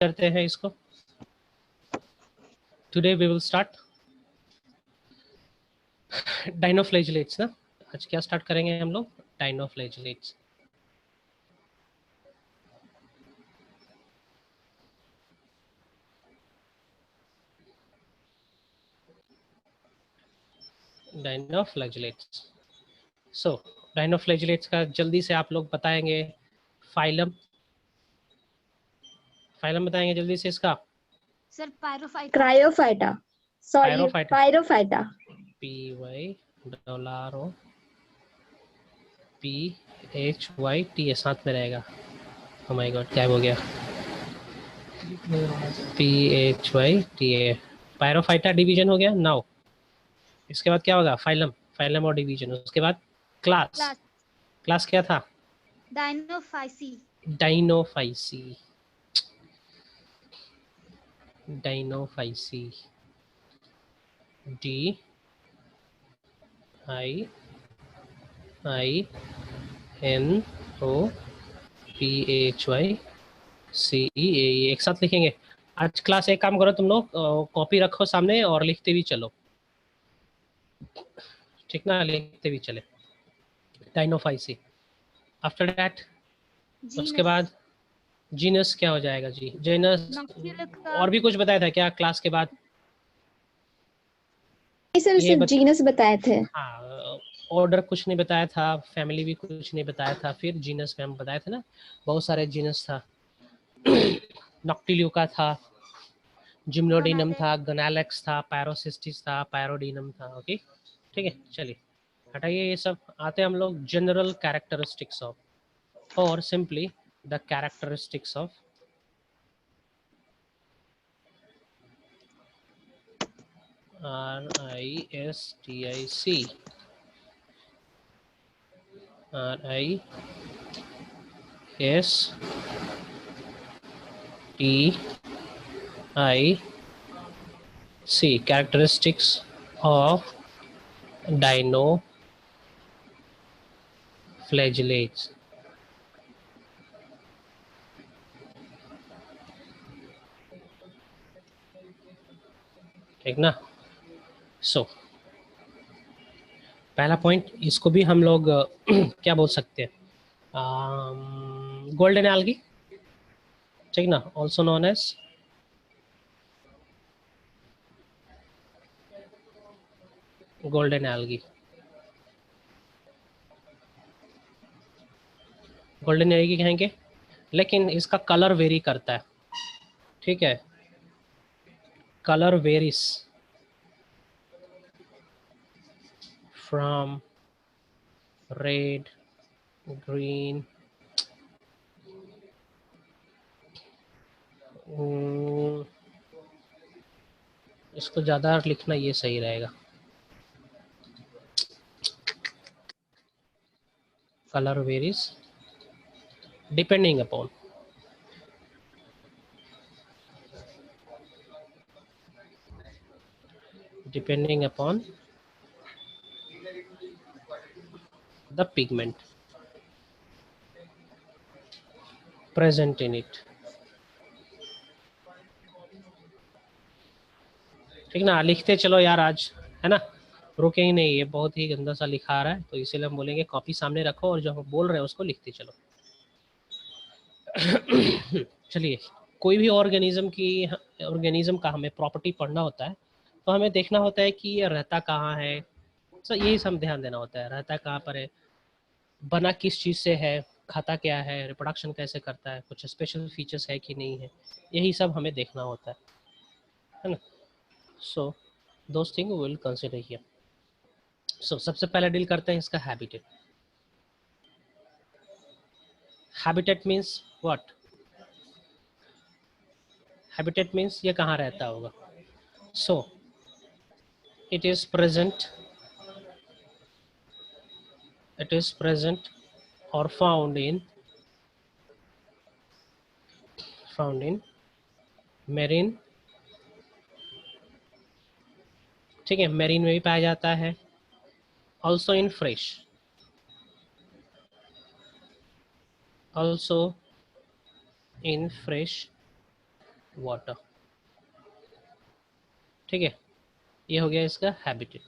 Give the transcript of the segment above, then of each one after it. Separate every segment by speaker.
Speaker 1: करते हैं इसको। Today we will start dinoflagellates ना। आज क्या स्टार्ट करेंगे हम लोग? डाइनोफ्लैजिलेट्स। डाइनोफ्लैजिलेट्स। सो डाइनोफ्लैजिलेट्स का जल्दी से आप लोग बताएंगे। फाइलम, फाइलम बताएंगे जल्दी से इसका।
Speaker 2: सर पायरोफाइटा।
Speaker 3: क्रायोफाइटा, सॉरी
Speaker 1: पायरोफाइटा,
Speaker 3: पायरोफाइटा।
Speaker 1: PYROPHYTA साथ में रहेगा। oh my god क्या हो गया? PHYTA पायरोफाइटा डिवीजन हो गया। नाउ इसके बाद क्या होगा? फाइलम, फाइलम और डिवीजन। उसके बाद क्लास, क्लास क्या था?
Speaker 2: डाइनोफाइसी।
Speaker 1: डाइनोफाइसी, डाइनोफाइसी। DINOPHYCE एक साथ लिखेंगे। आज क्लास एक काम करो तुम लोग, कॉपी रखो सामने और लिखते भी चलो, ठीक ना? लिखते भी चले। डाइनोफाइसी। आफ्टर दैट उसके बाद जीनस क्या हो जाएगा जी? जीनस। और भी कुछ बताया था क्या क्लास के बाद?
Speaker 3: सर सिर्फ जीनस बताए थे।
Speaker 1: हाँ, ऑर्डर कुछ नहीं बताया था, फैमिली भी कुछ नहीं बताया था। फिर जीनस में हम बताए थे ना, बहुत सारे जीनस था। नॉक्टिल्यूका था, जिम्नोडिनम था, गनालेक्स था, पैरोसिस्टिस था, पैरोडिनम था। ओके ठीक है, चलिए हटाइए ये सब। आते हैं हम लोग जनरल कैरेक्टरिस्टिक्स ऑफ, और simply the characteristics of RISTIC characteristics of dinoflagellates। ठीक ना? सो पहला पॉइंट, इसको भी हम लोग क्या बोल सकते हैं? गोल्डन एल्गी, ठीक ना? Also known as golden algae. Golden algae कहेंगे, लेकिन इसका कलर वेरी करता है, ठीक है? Colour varies from red, green, इसको ज़्यादा लिखना ये सही रहेगा। Colour varies depending upon the pigment present in it। ठीक ना? लिखते चलो यार आज, है ना? रुके ही नहीं, ये बहुत ही गंदा सा लिखा आ रहा है, तो इसीलिए हम बोलेंगे कॉपी सामने रखो और जो हम बोल रहे हैं उसको लिखते चलो। चलिए, कोई भी ऑर्गेनिज्म का हमें प्रॉपर्टी पढ़ना होता है तो हमें देखना होता है कि ये रहता कहाँ है। तो यही सब ध्यान देना होता है, रहता कहाँ पर है, बना किस चीज़ से है, खाता क्या है, रिप्रोडक्शन कैसे करता है, कुछ स्पेशल फीचर्स है कि नहीं है, यही सब हमें देखना होता है ना? So those thing will consider here. So सबसे पहले डील करते हैं इसका habitat. Habitat means what? Habitat means ये कहाँ रहता होगा। सो it is present or found in marine, ठीक है? मेरीन में भी पाया जाता है। also in fresh water. ठीक है, ये हो गया इसका हैबिटेट।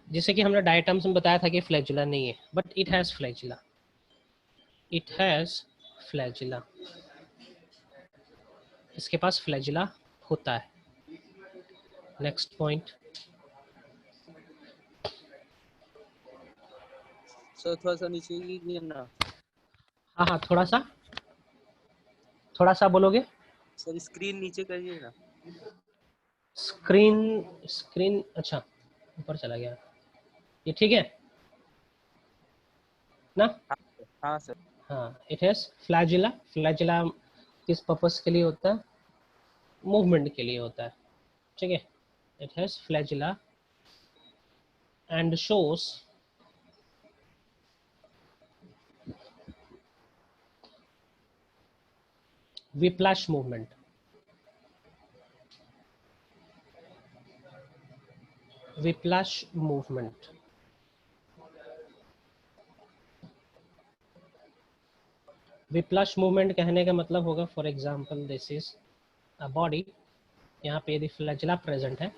Speaker 1: जैसे कि हमने डायटम्स में बताया था कि फ्लैजुला नहीं है, but it has flagella, it has flagella, इसके पास फ्लैजुला होता है। Next point.
Speaker 4: सर थोड़ा सा नीचे कीजिए ना।
Speaker 1: हाँ हाँ, थोड़ा सा बोलोगे।
Speaker 4: सर स्क्रीन नीचे करिए ना।
Speaker 1: स्क्रीन, स्क्रीन अच्छा ऊपर चला गया, ये ठीक है ना।
Speaker 4: हाँ सर।
Speaker 1: हाँ, इट हैज़ फ्लैजुला, फ्लैजुला किस पर्पस के लिए होता है, मूवमेंट के लिए होता है। ठीक है, it has flagella and shows whiplash movement, whiplash movement। whiplash movement कहने का मतलब होगा, for example this is a body, यहाँ पे यदि फ्लैजुला प्रेजेंट है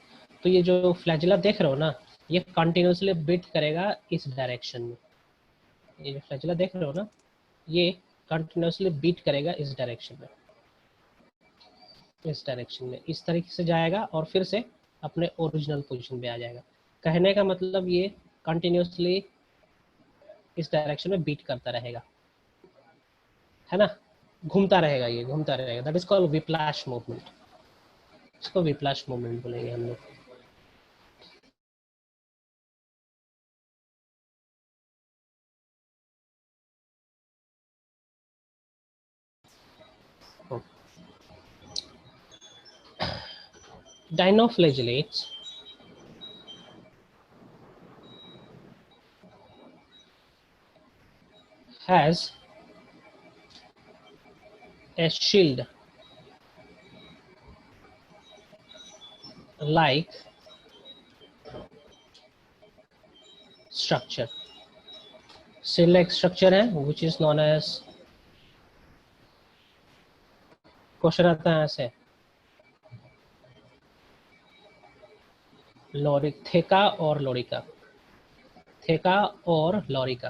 Speaker 1: तो ये जो फ्लैजुला देख रहे हो ना, ये कंटिन्यूसली बीट करेगा इस डायरेक्शन में। ये जो फ्लैजुला देख रहे हो ना, ये कंटिन्यूसली बीट करेगा इस डायरेक्शन में, इस डायरेक्शन में, इस तरीके से जाएगा और फिर से अपने ओरिजिनल पोजीशन पे आ जाएगा। कहने का मतलब ये कंटिन्यूसली इस डायरेक्शन में बीट करता रहेगा, है ना, घूमता रहेगा, ये घूमता रहेगा। दैट इज कॉल्ड विप्लाश मूवमेंट, इसको विप्लाश मूवमेंट बोलेंगे हम लोग। Dinoflagellates has a shield like structure, shield like structure है, which is known as, question आता है ऐसे, लोरिक, थेका और लोरिका, थेका और लोरिका।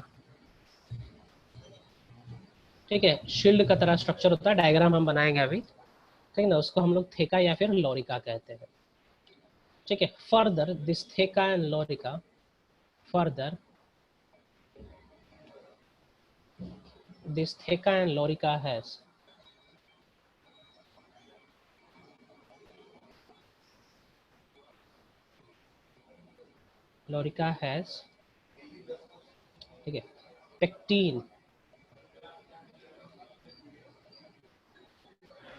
Speaker 1: ठीक है, शील्ड का तरह स्ट्रक्चर होता है, डायग्राम हम बनाएंगे अभी, ठीक है ना, उसको हम लोग थेका या फिर लोरिका कहते हैं। ठीक है, further this थेका and lorica, further this थेका and lorica has lorica has, ठीक है, पेक्टीन,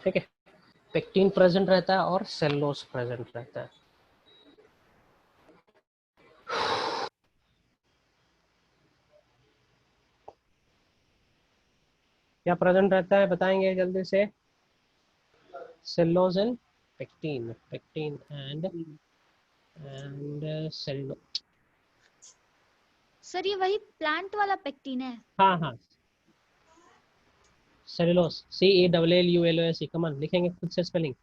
Speaker 1: ठीक है, पेक्टीन प्रेजेंट रहता है और सेलुलोज प्रेजेंट रहता है। क्या प्रेजेंट रहता है बताएंगे जल्दी से, cellulose and pectin, pectin and cellulose.
Speaker 2: Sir ये वही प्लांट वाला पेक्टिन है।
Speaker 1: हाँ हाँ, सेलुलोज, CELLULOSE, कमन लिखेंगे खुद से spelling,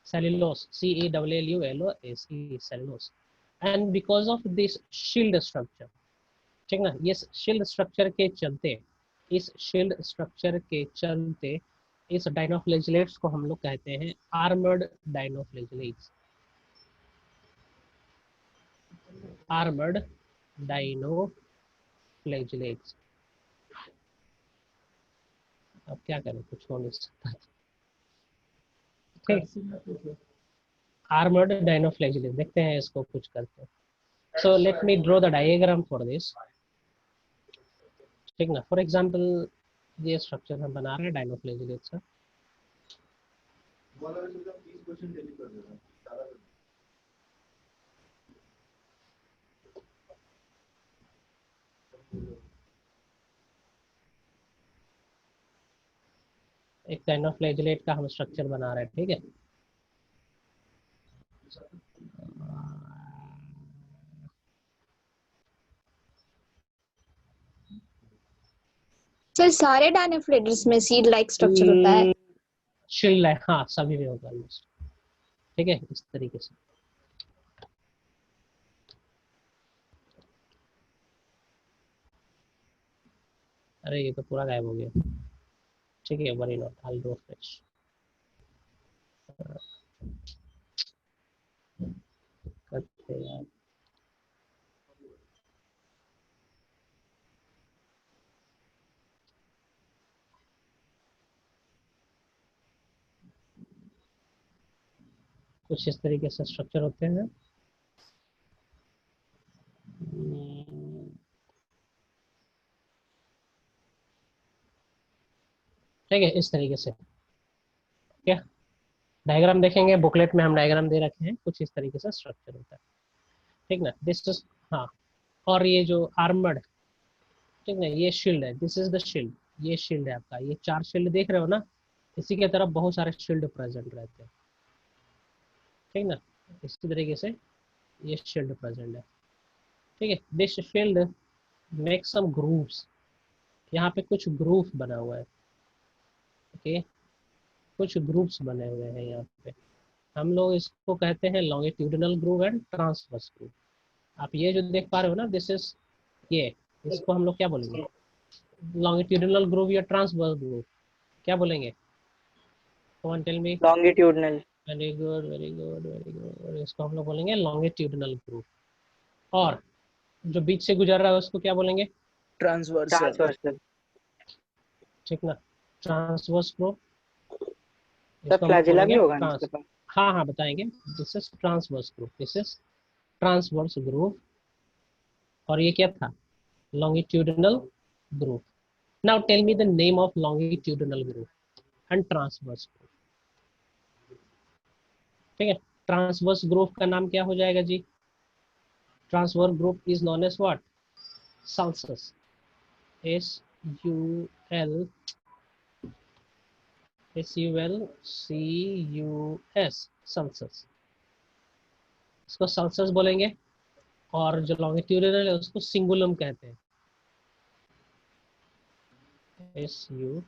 Speaker 1: cellulose, CELLULOSE, cellulose. And because of this shield structure, ठीक ना, ये शील्ड स्ट्रक्चर के चलते, इस शील्ड स्ट्रक्चर के चलते इस डायनोफ्लैजिलेट्स को हम लोग कहते हैं आर्मर्ड डायनोफ्लैजिलेट्स, आर्मर्ड डायनोफ्लैजिलेट्स। अब क्या करें, कुछ हो नहीं सकता। ठीक, आर्मर्ड डायनोफ्लैजिलेट्स, देखते हैं इसको कुछ करते हैं। So let me draw the diagram for this, ठीक ना। फॉर एग्जांपल ये स्ट्रक्चर हम बना रहे हैं डायनोफ्लैजिलेट्स का। एक डायनोफ्लैजिलेट का हम स्ट्रक्चर बना रहे हैं, ठीक है।
Speaker 3: सर सारे डायनोफ्लेजिलेट्स में सीड लाइक स्ट्रक्चर होता है।
Speaker 1: शील्ड है, हाँ सभी में होगा ऑलमोस्ट। ठीक है, इस तरीके से। अरे ये तो पूरा गायब हो गया। ठीक है, worry not, I do fresh. करते यार। कुछ इस तरीके से स्ट्रक्चर होते हैं। ठीक है, इस तरीके से। क्या डायग्राम देखेंगे, बुकलेट में हम डायग्राम दे रखे हैं, कुछ इस तरीके से स्ट्रक्चर होता है। ठीक ना, दिस इज, हाँ। और ये जो आर्मर्ड, ठीक ना, ये शील्ड है, दिस इज द शील्ड। ये शील्ड है आपका, ये 4 शील्ड देख रहे हो ना, इसी के तरफ बहुत सारे शील्ड प्रेजेंट रहते हैं। ठीक ना, इसी तरीके से ये शील्ड प्रेजेंट है। ठीक है, this shield make some grooves. यहाँ पे कुछ ग्रूव बना हुआ है। ओके, कुछ ग्रुप्स बने हुए हैं यहाँ पे। हम लोग इसको कहते हैं longitudinal groove and transverse groove. आप ये जो देख पा रहे हो ना, दिस इज, ये, इसको हम लोग क्या बोलेंगे? लॉन्गिट्यूडिनल ग्रूव या ट्रांसवर्स ग्रूव, क्या बोलेंगे? कौन tell me?
Speaker 5: Longitudinal.
Speaker 1: Very good, very good, very good. इसको हम लोग बोलेंगे लॉन्गिट्यूडिनल ग्रूव। और जो बीच से गुजर रहा है उसको क्या बोलेंगे?
Speaker 4: ट्रांसवर्सल।
Speaker 5: ट्रांसवर्सल।
Speaker 1: ठीक ना, ट्रांसवर्स ग्रूव।
Speaker 5: सर
Speaker 1: इसको हम लोग
Speaker 5: फ्लैजिला भी
Speaker 1: बोलेंगे
Speaker 5: होगा ना इसके
Speaker 1: ट्रांस,
Speaker 5: पास?
Speaker 1: हाँ हाँ बताएंगे। This is transverse groove, this is transverse groove. और ये क्या था? longitudinal groove. Now tell me the name of longitudinal groove and transverse groove. ठीक है, ट्रांसवर्स ग्रूव का नाम क्या हो जाएगा जी? Transverse groove is known as what? Sulcus. SUL, SULCUS, sulcus. इसको सल्सस बोलेंगे। और जो लॉन्गिट्यूडिनल है उसको सिंगुलम कहते हैं। SULCUS,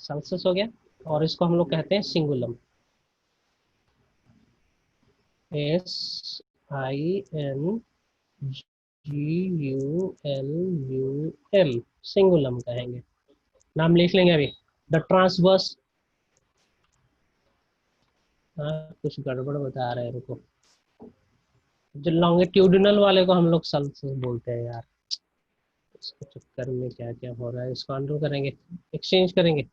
Speaker 1: सल्सस हो गया। और इसको हम लोग कहते हैं सिंगुलम। SINGULUM, सिंगुलम कहेंगे। नाम लिख लेंगे अभी। द ट्रांसवर्स, कुछ गड़बड़ बता रहे हैं, रुको। जो लॉन्गिट्यूडिनल वाले को हम लोग सल्सस बोलते हैं यार। इसके चक्कर में क्या क्या हो रहा है, इसको अंडू करेंगे, एक्सचेंज करेंगे।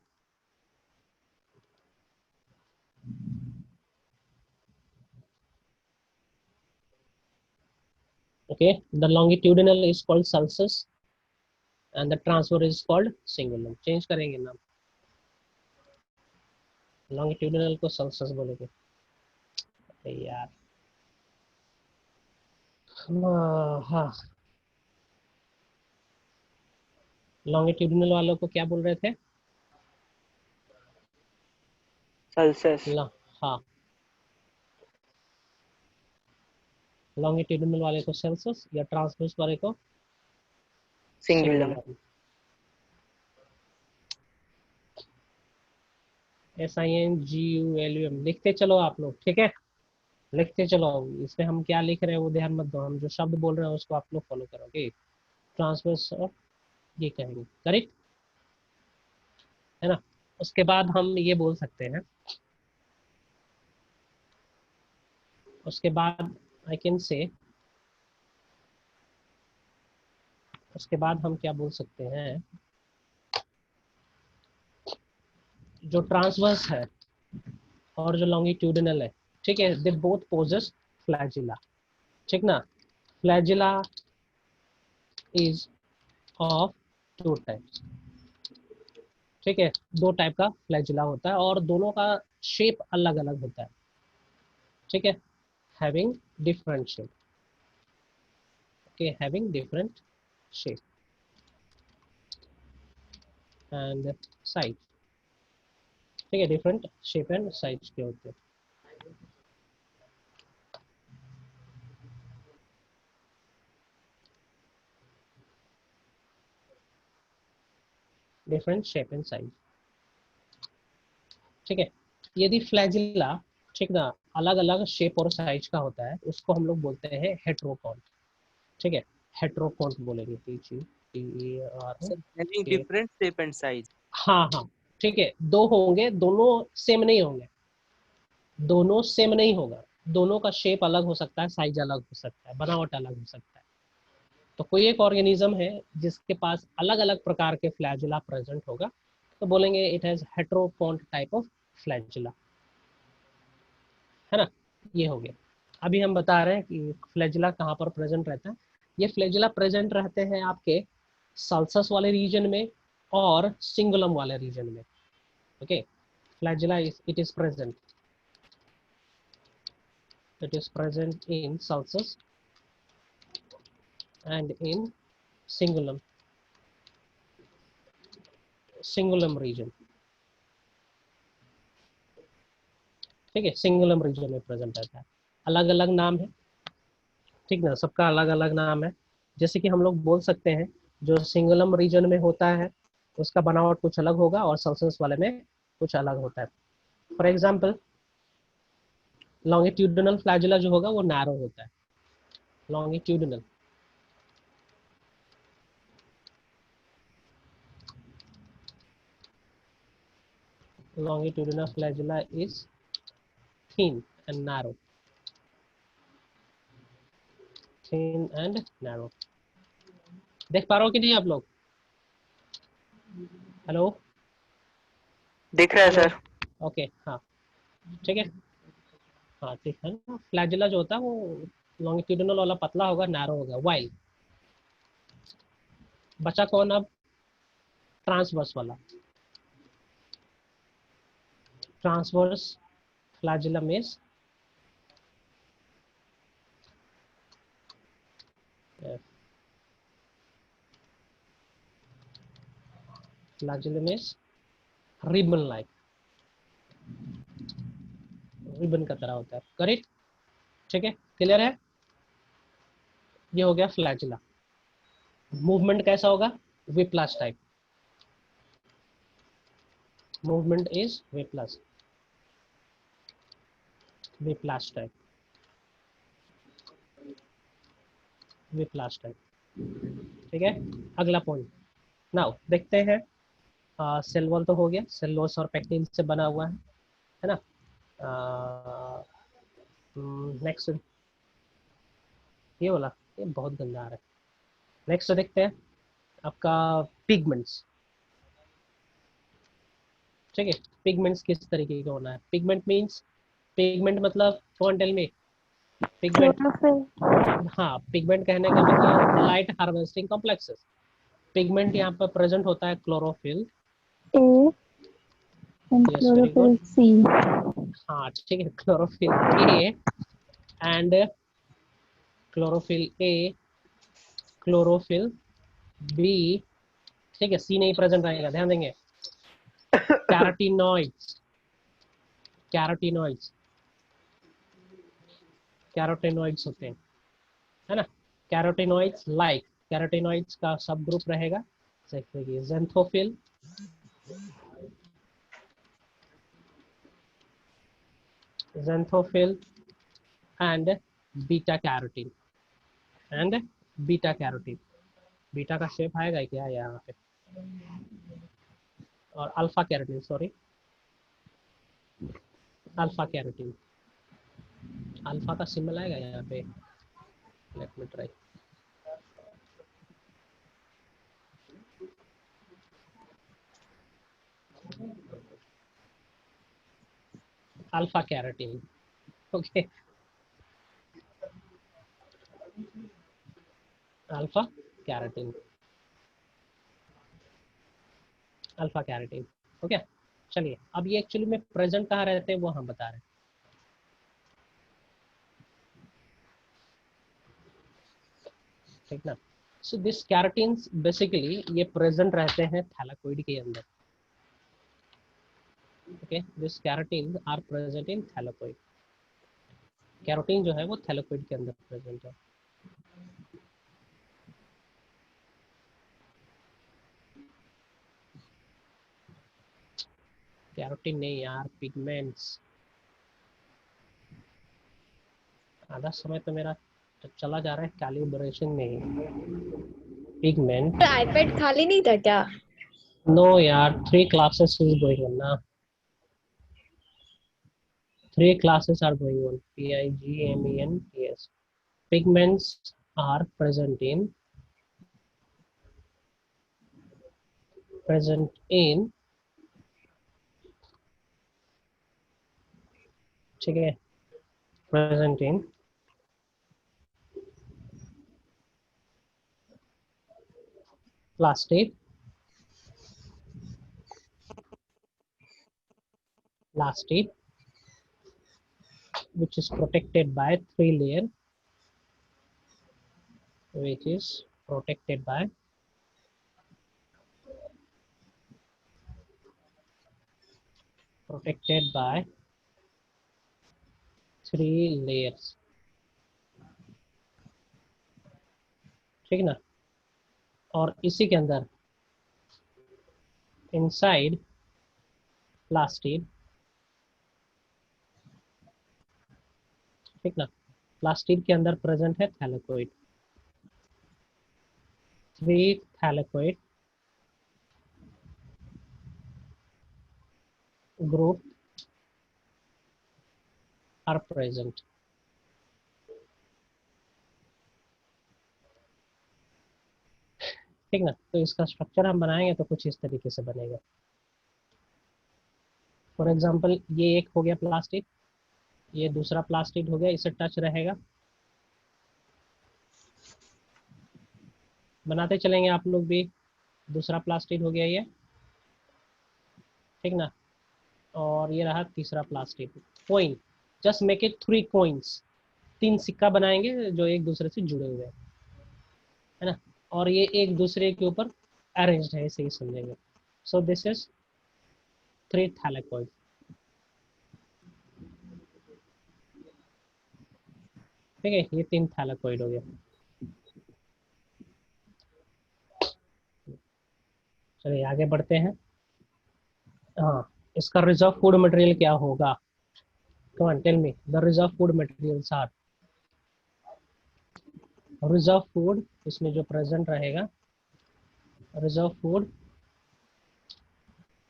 Speaker 1: Okay, the longitudinal is called sulcus and the transverse is called cingulum. Change करेंगे नाम, longitudinal को sulcus बोलेंगे। अरे यार, हाँ, longitudinal वालों को क्या बोल रहे थे?
Speaker 5: सल्सस।
Speaker 1: हाँ, longitudinal वाले को sulcus या transverse वाले को
Speaker 5: सिंगुलम।
Speaker 1: SINGULUM लिखते चलो आप लोग, ठीक है? लिखते चलो। इसमें हम क्या लिख रहे हैं वो ध्यान मत दो, हम जो शब्द बोल रहे हैं उसको आप लोग फॉलो करोगे। ट्रांसवर्स और ये कहेंगे, करेक्ट है ना? उसके बाद हम ये बोल सकते हैं, उसके बाद आई कैन से, उसके बाद हम क्या बोल सकते हैं? जो ट्रांसवर्स है और जो लॉन्गिट्यूडिनल है, ठीक है, दे बोथ पोजेस फ्लैजिला। ठीक ना, फ्लैजिला इज ऑफ 2 टाइप्स। ठीक है, 2 टाइप का फ्लैजिला होता है और दोनों का शेप अलग अलग होता है। ठीक है, having different shape. Okay, having different shape and size. ठीक है, डिफरेंट शेप एंड साइज के होते हैं। Different shape and size. ठीक है, यदि फ्लैजिला, ठीक ना, अलग अलग शेप और साइज का होता है उसको हम लोग बोलते हैं हेट्रोकॉन्ट। ठीक है, हेट्रोकॉन्ट बोलेंगे,
Speaker 4: सर हैविंग
Speaker 1: के।
Speaker 4: Different shape and size.
Speaker 1: हाँ हाँ, ठीक है, दो होंगे, दोनों सेम नहीं होंगे, दोनों सेम नहीं होगा, दोनों का शेप अलग हो सकता है, साइज अलग हो सकता है, बनावट अलग हो सकता है। तो कोई एक ऑर्गेनिज्म है जिसके पास अलग अलग प्रकार के फ्लैजिला प्रेजेंट होगा, तो बोलेंगे it has heterokont type of flagella, है ना। ये हो गया। अभी हम बता रहे हैं कि फ्लैजिला कहाँ पर प्रेजेंट रहता है। ये फ्लैजिला प्रेजेंट रहते हैं आपके सल्सस वाले रीजन में और सिंगुलम वाले रीजन में। Okay, flagella it is present, it is present in sulcus and in cingulum region। ठीक है, सिंगुलम रीजन में प्रेजेंट रहता है, अलग अलग नाम है, ठीक ना, सबका अलग अलग नाम है। जैसे कि हम लोग बोल सकते हैं जो सिंगुलम रीजन में होता है उसका बनावट कुछ अलग होगा और सल्सस वाले में कुछ अलग होता है। फॉर एग्जाम्पल, लॉन्गिट्यूडिनल फ्लैजिला जो होगा वो नैरो होता है, longitudinal. longitudinal flagella is thin and narrow, thin and narrow। देख पा रहे हो कि नहीं आप लोग? हेलो
Speaker 5: दिख रहा है
Speaker 1: हेलो,
Speaker 5: सर।
Speaker 1: ओके, हाँ, ठीक है, हाँ ठीक है ना। फ्लैजिला जो होता है वो लॉन्गिट्यूडिनल वाला पतला होगा, नैरो होगा। वाइल बचा कौन अब? ट्रांसवर्स वाला, transverse flagellum is flagellum is ribbon like, ribbon का तरह होता है। करेक्ट, ठीक है, क्लियर है। ये हो गया फ्लैजिला। मूवमेंट कैसा होगा? Whiplash type, movement is whiplash, whiplash type, whiplash type. ठीक है, अगला पॉइंट नाउ देखते हैं। सेल वॉल तो हो गया, सेलुलोज और पेक्टिन से बना हुआ है ना। नेक्स्ट ये वाला, ये बहुत गंदा आ रहा है। नेक्स्ट देखते हैं आपका पिगमेंट्स। ठीक है, पिगमेंट्स किस तरीके का होना है? पिगमेंट मींस, पिगमेंट मतलब कौन टेल मी? पिगमेंट, हाँ, पिगमेंट कहने का मतलब लाइट हार्वेस्टिंग कॉम्प्लेक्सेस। पिगमेंट यहाँ पर प्रेजेंट होता है chlorophyll
Speaker 6: A and
Speaker 1: yes, very good,
Speaker 6: chlorophyll C.
Speaker 1: हाँ ठीक है, chlorophyll A and chlorophyll A, chlorophyll B, ठीक है, सी नहीं प्रेजेंट रहेगा, ध्यान देंगे। कैरोटीनॉइड्स, कैरोटीनॉइड्स, कैरोटीनॉइड्स होते हैं, है ना। कैरोटीनॉइड्स लाइक, कैरोटीनॉइड्स का सब ग्रुप रहेगा जैसे कि xanthophyll, xanthophyll and beta carotene, and beta carotene. Beta का शेप आएगा क्या यहाँ पे? और alpha carotene, sorry, alpha carotene, alpha का सिंबल आएगा यहाँ पे, let me try. Alpha carotene, okay, alpha carotene, alpha carotene, okay. चलिए, अब ये एक्चुअली में प्रेजेंट कहाँ रहते हैं वो हम बता रहे हैं। ठीक ना। सो दिस कैरोटीन्स बेसिकली ये प्रेजेंट रहते हैं थैलाकोइड के अंदर। Okay, this carotene are present in thylakoid. Carotene जो है वो थैलाकोइड के अंदर प्रेजेंट है। कैरोटीन नहीं यार, पिगमेंट्स। आधा समय तो मेरा चला जा रहा है कैलिब्रेशन में ही। पिगमेंट,
Speaker 3: आईपैड खाली नहीं था क्या?
Speaker 1: नो यार, 3 classes is going on ना, 3 classes are going on, PIGMENTS. Pigments are present in ठीक है, present in plastid, which is protected by 3 layer, which is protected by protected by 3 layers, ठीक ना। और इसी के अंदर इनसाइड प्लास्टिड, ठीक ना, प्लास्टिड के अंदर प्रेजेंट है थैलेकोइड, 3 थैलेकोइड group are present, ठीक ना। तो इसका स्ट्रक्चर हम बनाएंगे तो कुछ इस तरीके से बनेगा। फॉर एग्जांपल ये एक हो गया प्लास्टिक, ये दूसरा प्लास्टिक हो गया, इसे टच रहेगा, बनाते चलेंगे आप लोग भी। दूसरा प्लास्टिक हो गया ये, ठीक ना। और ये रहा तीसरा plastic. Coin, just make it 3 coins, 3 सिक्का बनाएंगे जो एक दूसरे से जुड़े हुए हैं, है ना। और ये एक दूसरे के ऊपर अरेंज्ड है, ऐसे ही समझेंगे। सो दिस इज 3 थैलेकॉइड, ठीक है, ये 3 थैलेकॉइड हो गया। चलिए आगे बढ़ते हैं। हाँ, इसका रिजर्व फूड मटेरियल क्या होगा? Come on tell me, the reserve food materials are, reserve food इसमें जो प्रेजेंट रहेगा, reserve food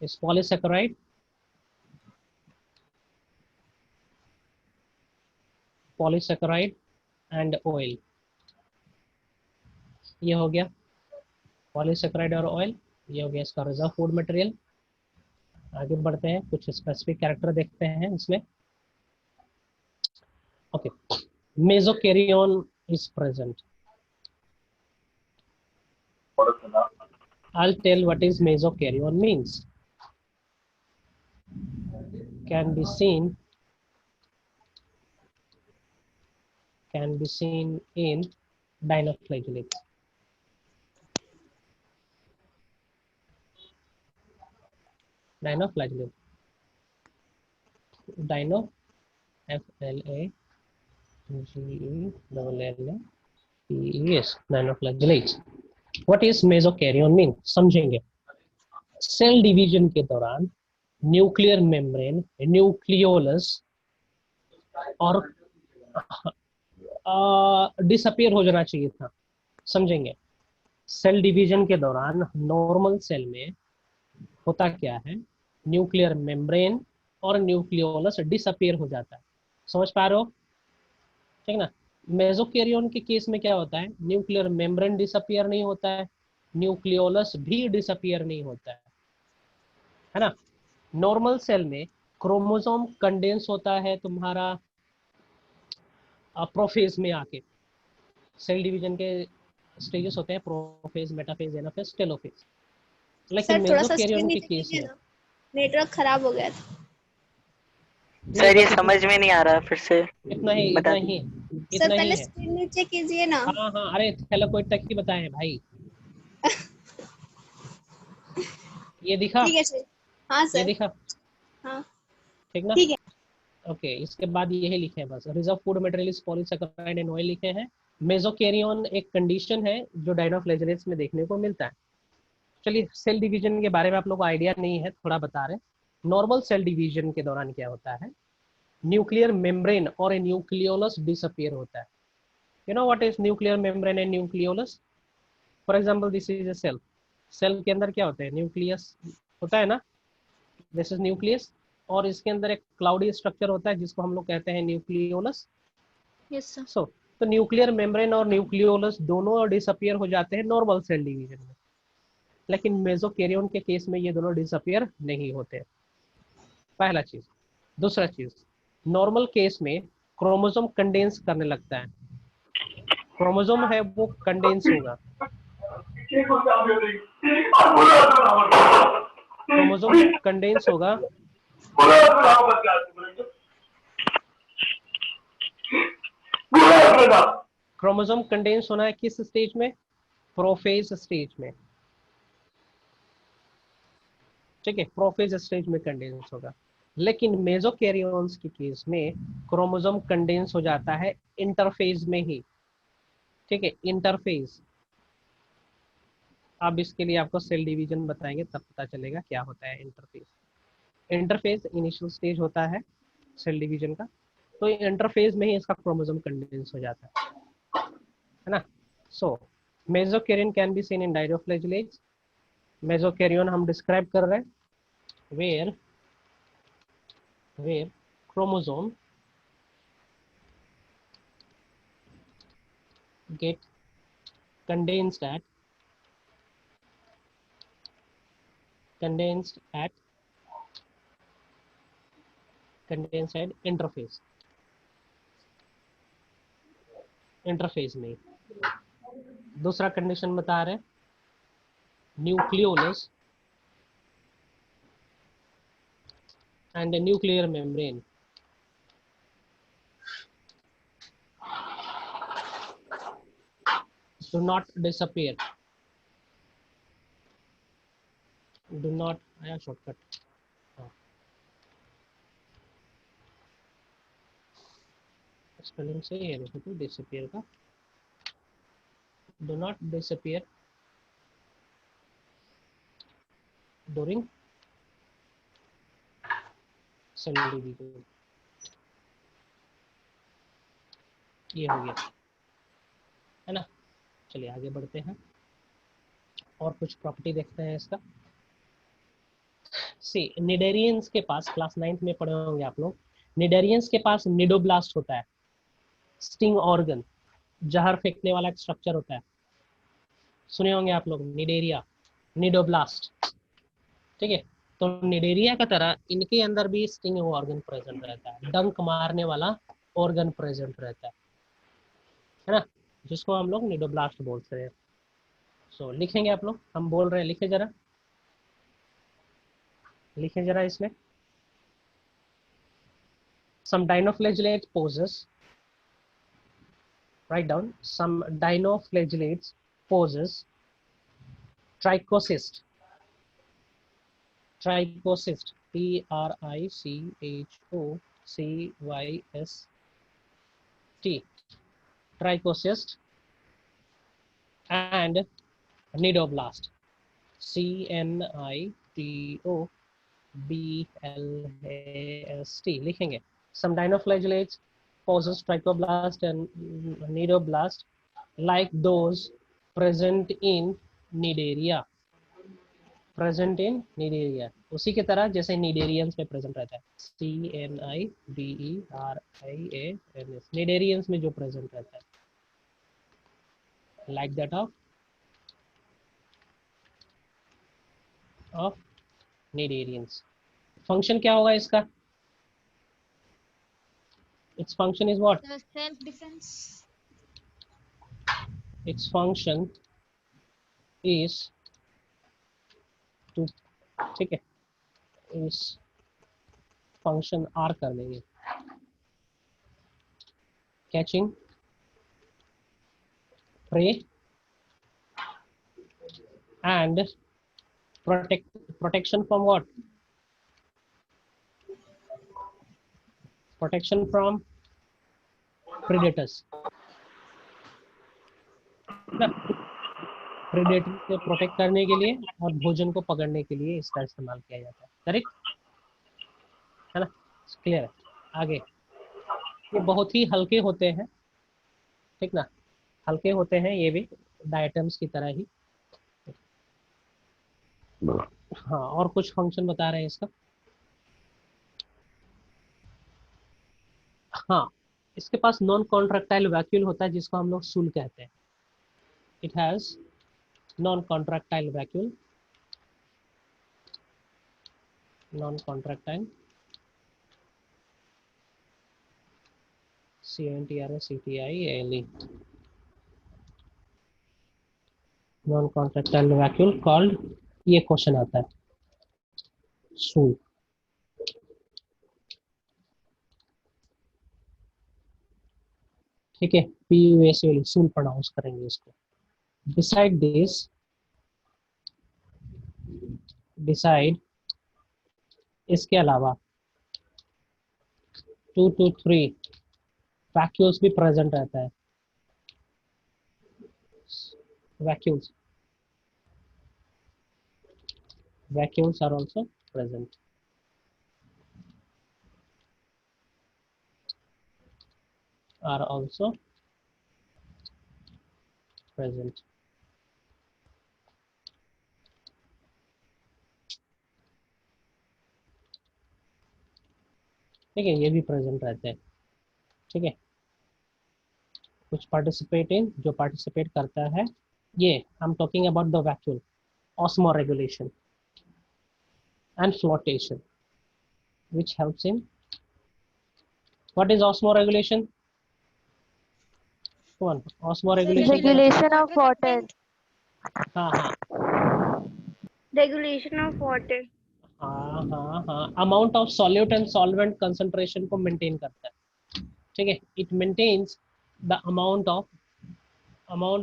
Speaker 1: is polysaccharide, polysaccharide and oil. ये हो गया पॉलीसेकेराइड और ऑयल, ये हो गया इसका रिजर्व फूड मटेरियल। आगे बढ़ते हैं, कुछ स्पेसिफिक कैरेक्टर देखते हैं इसमें। Okay, mesokaryon is present. I'll tell what is mesokaryon means. Can be seen in dinoflagellates. Dinoflagellate, dino, FLAGELLATES, dinoflagellates. What is mesokaryon mean? समझेंगे। सेल डिवीजन के दौरान न्यूक्लियर मेम्ब्रेन, न्यूक्लियोलस और डिसअपियर हो जाना चाहिए था, समझेंगे। सेल डिवीजन के दौरान नॉर्मल सेल में होता क्या है, न्यूक्लियर मेम्ब्रेन और न्यूक्लियोलस डिसअपियर हो जाता है, समझ पा रहे हो, ठीक ना। मेसोकैरियन के केस में क्या होता है, न्यूक्लियर मेम्ब्रेन डिसअपियर नहीं होता है, न्यूक्लियोलस भी डिसअपियर नहीं होता है ना। नॉर्मल सेल में क्रोमोसोम कंडेंस होता है तुम्हारा प्रोफेज में आके। सेल डिवीजन के स्टेजेस होते हैं प्रोफेज, मेटाफेज, एनाफेज, टेलोफेज। लेकिन
Speaker 3: सर थोड़ा सा
Speaker 1: मेसोकैरियन
Speaker 3: स्क्रीन
Speaker 1: के
Speaker 3: नीचे
Speaker 1: केस
Speaker 3: कीजिए
Speaker 1: में
Speaker 3: ना, नेटवर्क खराब हो गया था।
Speaker 5: सर ये समझ में नहीं आ रहा, फिर से
Speaker 1: इतना ही
Speaker 5: बता
Speaker 1: इतना ही
Speaker 3: सर
Speaker 1: इतना ही
Speaker 3: पहले
Speaker 1: है।
Speaker 3: स्क्रीन नीचे कीजिए ना।
Speaker 1: हाँ हाँ, अरे थैलेकॉइड तक ही बताए हैं भाई। ये दिखा,
Speaker 3: ठीक है सर। हाँ
Speaker 1: ये
Speaker 3: सर।
Speaker 1: दिखा,
Speaker 3: हाँ
Speaker 1: ठीक ना।
Speaker 3: ठीक है।
Speaker 1: ओके, इसके बाद यही लिखे हैं बस, reserve food material is polysaccharide and oil लिखे हैं। मेसोकैरियन एक कंडीशन है जो डायनोफ्लैजेलेट्स में देखने को मिलता है। चलिए, सेल डिवीजन के बारे में आप लोगों को आइडिया नहीं है, थोड़ा बता रहे हैं। नॉर्मल सेल डिवीजन के दौरान क्या होता है, न्यूक्लियर मेम्ब्रेन और ए न्यूक्लियोलस डिसअपियर होता है। You know what is nuclear membrane and nucleolus? For example this is a cell, cell के अंदर क्या होता है, न्यूक्लियस होता है ना, दिस इज न्यूक्लियस, और इसके अंदर एक क्लाउडी स्ट्रक्चर होता है जिसको हम लोग कहते हैं न्यूक्लियोलस।
Speaker 2: Yes sir.
Speaker 1: सो तो न्यूक्लियर मेम्ब्रेन और न्यूक्लियोलस दोनों डिसअपियर हो जाते हैं नॉर्मल सेल डिवीजन में, लेकिन मेसोकैरियन के केस में ये दोनों डिसअपियर नहीं होते, पहला चीज। दूसरा चीज, नॉर्मल केस में क्रोमोसोम कंडेंस करने लगता है, क्रोमोसोम है वो कंडेंस होगा, क्रोमोसोम कंडेंस होगा, क्रोमोसोम कंडेंस होना है किस स्टेज में, प्रोफेज स्टेज में, ठीक है, प्रोफेज स्टेज में कंडेंस होगा। लेकिन मेसोकैरियंस के केस में क्रोमोसोम कंडेंस हो जाता है इंटरफेज में ही, ठीक है, इंटरफेज। अब इसके लिए आपको सेल डिवीजन बताएंगे तब पता चलेगा क्या होता है इंटरफेज। इंटरफेज इनिशियल स्टेज होता है सेल डिवीजन का, तो इंटरफेज में ही इसका क्रोमोसोम कंडेंस हो जाता है ना। सो मेसोकैरियन कैन बी सीन इन डायरोफ्लैगेलेट्स, मेसोकैरियन हम डिस्क्राइब कर रहे हैं where chromosome get condensed at interface में। दूसरा कंडीशन बता रहे हैं, nucleolus and a nuclear membrane do not disappear, do not आया शॉर्टकट, स्पेलिंग सही है देखो तो डिसअपियर का, do not disappear during cell division। ये हो गया है ना। चलिए आगे बढ़ते हैं और कुछ प्रॉपर्टी देखते हैं इसका। सी निडेरियंस के पास, क्लास 9th में पढ़े होंगे आप लोग, निडेरियंस के पास निडोब्लास्ट होता है, स्टिंग ऑर्गन, जहर फेंकने वाला एक स्ट्रक्चर होता है, सुने होंगे आप लोग, निडेरिया, निडोब्लास्ट, ठीक है। तो निडेरिया का तरह इनके अंदर भी स्टिंग ऑर्गन प्रेजेंट रहता है, डंक मारने वाला ऑर्गन प्रेजेंट रहता है ना, जिसको हम लोग निडोब्लास्ट बोलते हैं। सो लिखेंगे आप लोग, हम बोल रहे हैं, लिखे जरा, लिखें जरा इसमें, some dinoflagellate poses, write down, some dinoflagellates poses trichocyst, trichocyst, trichocyst, trichocyst and nidoblast, CNIDOBLAST लिखेंगे। Some dinoflagellates poses trichoblast and nidoblast like those present in nidaria, present in nidaria, उसी की तरह जैसे निडेरियंस में प्रेजेंट रहता है, CNIDERIANS, cnidarians में जो प्रेजेंट रहता है, like that of cnidarians. Function क्या होगा इसका? Its function is what?
Speaker 2: Self defence.
Speaker 1: Its function is to, ठीक है, इस फंक्शन आर कर देंगे, catching prey and protection from what? Protection from predators ना, प्रेडेटर से प्रोटेक्ट करने के लिए और भोजन को पकड़ने के लिए इसका इस्तेमाल किया जाता है, करेक्ट। है ना, क्लियर है। आगे, ये बहुत ही हल्के होते हैं, ठीक ना, हल्के होते हैं ये भी डायटम्स की तरह ही। हाँ, और कुछ फंक्शन बता रहे हैं इसका। हाँ, इसके पास नॉन कॉन्ट्रैक्टाइल वैक्यूल होता है जिसको हम लोग सूल कहते हैं। It has non contractile vacuole, non contractile, CONTRACTILE, non contractile vacuole called, ये क्वेश्चन आता है सूल। ठीक है, PUAC वाली सूल प्रोनाउंस करेंगे इसको। बिसाइड दिस, बिसाइड, इसके अलावा 2 to 3 वैक्यूल्स भी प्रेजेंट रहता है। Vacuoles, vacuoles are also present, are also present। ठीक है, ये भी प्रेजेंट रहते हैं। ठीक है, कुछ पार्टिसिपेट इन, जो पार्टिसिपेट करता है, ये I am talking about the vacuole, osmo regulation and flotation which helps in, what is osmoregulation? Come on, osmoregulation क्या होता
Speaker 6: Regulation of water.
Speaker 1: है? हाँ हाँ
Speaker 3: Regulation of water.
Speaker 1: हाँ हाँ हाँ, amount of solute and solvent concentration को maintain करता है। ठीक है, it maintains the amount